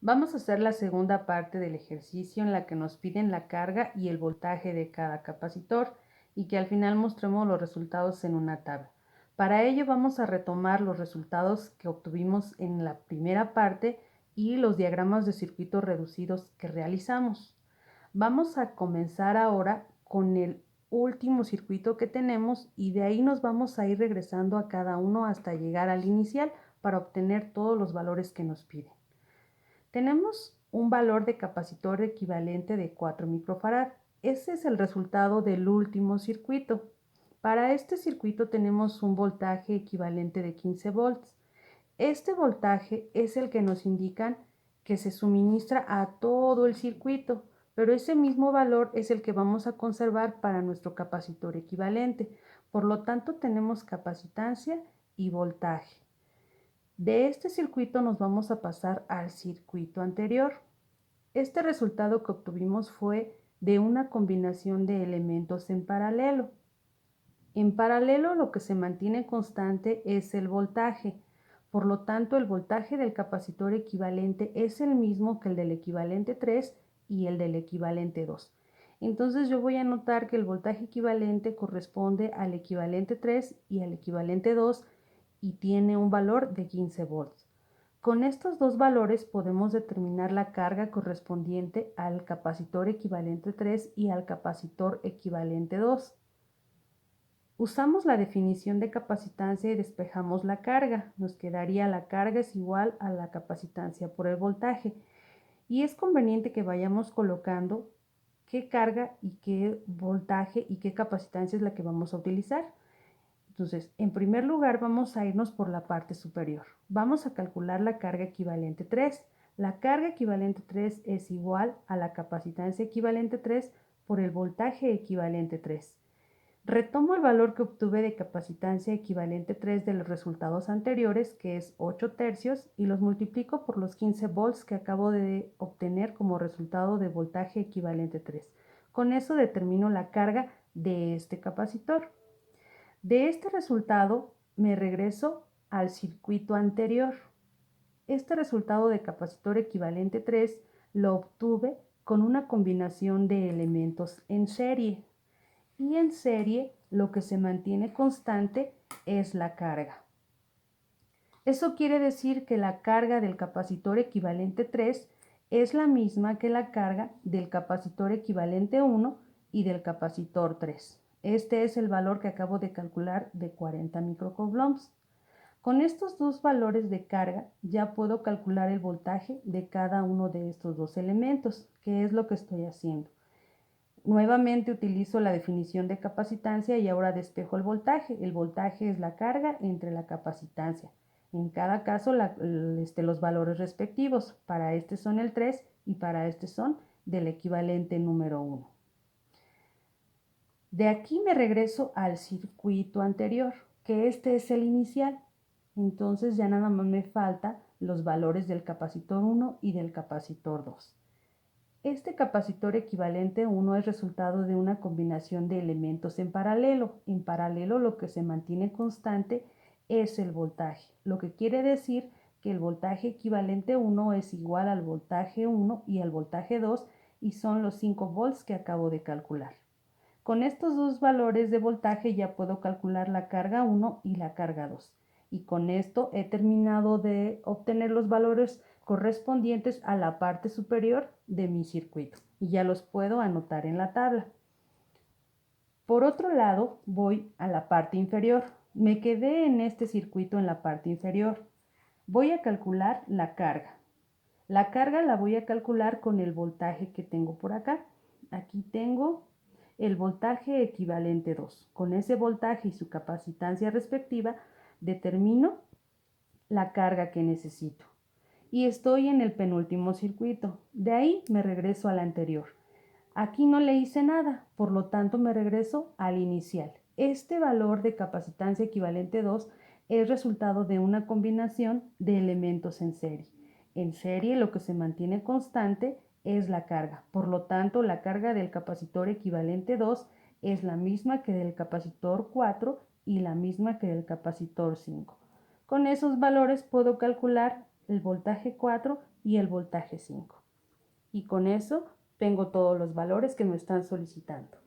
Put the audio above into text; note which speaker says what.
Speaker 1: Vamos a hacer la segunda parte del ejercicio en la que nos piden la carga y el voltaje de cada capacitor y que al final mostremos los resultados en una tabla. Para ello vamos a retomar los resultados que obtuvimos en la primera parte y los diagramas de circuitos reducidos que realizamos. Vamos a comenzar ahora con el último circuito que tenemos y de ahí nos vamos a ir regresando a cada uno hasta llegar al inicial para obtener todos los valores que nos piden. Tenemos un valor de capacitor equivalente de 4 microfarad. Ese es el resultado del último circuito. Para este circuito tenemos un voltaje equivalente de 15 volts. Este voltaje es el que nos indican que se suministra a todo el circuito, pero ese mismo valor es el que vamos a conservar para nuestro capacitor equivalente. Por lo tanto, tenemos capacitancia y voltaje. De este circuito nos vamos a pasar al circuito anterior. Este resultado que obtuvimos fue de una combinación de elementos en paralelo. En paralelo lo que se mantiene constante es el voltaje. Por lo tanto, el voltaje del capacitor equivalente es el mismo que el del equivalente 3 y el del equivalente 2. Entonces yo voy a notar que el voltaje equivalente corresponde al equivalente 3 y al equivalente 2 y tiene un valor de 15 volts. Con estos dos valores podemos determinar la carga correspondiente al capacitor equivalente 3 y al capacitor equivalente 2. Usamos la definición de capacitancia y despejamos la carga. Nos quedaría la carga es igual a la capacitancia por el voltaje. Y es conveniente que vayamos colocando qué carga y qué voltaje y qué capacitancia es la que vamos a utilizar. Entonces, en primer lugar vamos a irnos por la parte superior. Vamos a calcular la carga equivalente 3. La carga equivalente 3 es igual a la capacitancia equivalente 3 por el voltaje equivalente 3. Retomo el valor que obtuve de capacitancia equivalente 3 de los resultados anteriores, que es 8 tercios, y los multiplico por los 15 volts que acabo de obtener como resultado de voltaje equivalente 3. Con eso determino la carga de este capacitor. De este resultado me regreso al circuito anterior. Este resultado de capacitor equivalente 3 lo obtuve con una combinación de elementos en serie. Y en serie lo que se mantiene constante es la carga. Eso quiere decir que la carga del capacitor equivalente 3 es la misma que la carga del capacitor equivalente 1 y del capacitor 3. Este es el valor que acabo de calcular de 40 microcoulombs. Con estos dos valores de carga ya puedo calcular el voltaje de cada uno de estos dos elementos, que es lo que estoy haciendo. Nuevamente utilizo la definición de capacitancia y ahora despejo el voltaje. El voltaje es la carga entre la capacitancia. En cada caso los valores respectivos. Para este son el 3 y para este son del equivalente número 1. De aquí me regreso al circuito anterior, que este es el inicial. Entonces ya nada más me falta los valores del capacitor 1 y del capacitor 2. Este capacitor equivalente 1 es resultado de una combinación de elementos en paralelo. En paralelo lo que se mantiene constante es el voltaje, lo que quiere decir que el voltaje equivalente 1 es igual al voltaje 1 y al voltaje 2 y son los 5 volts que acabo de calcular. Con estos dos valores de voltaje ya puedo calcular la carga 1 y la carga 2. Y con esto he terminado de obtener los valores correspondientes a la parte superior de mi circuito. Y ya los puedo anotar en la tabla. Por otro lado, voy a la parte inferior. Me quedé en este circuito en la parte inferior. Voy a calcular la carga. La carga la voy a calcular con el voltaje que tengo por acá. Aquí tengo el voltaje equivalente 2. Con ese voltaje y su capacitancia respectiva, determino la carga que necesito. Y estoy en el penúltimo circuito. De ahí me regreso al anterior. Aquí no le hice nada, por lo tanto me regreso al inicial. Este valor de capacitancia equivalente 2 es resultado de una combinación de elementos en serie. En serie lo que se mantiene constante es la carga. Por lo tanto, la carga del capacitor equivalente 2 es la misma que del capacitor 4 y la misma que del capacitor 5. Con esos valores puedo calcular el voltaje 4 y el voltaje 5. Y con eso tengo todos los valores que me están solicitando.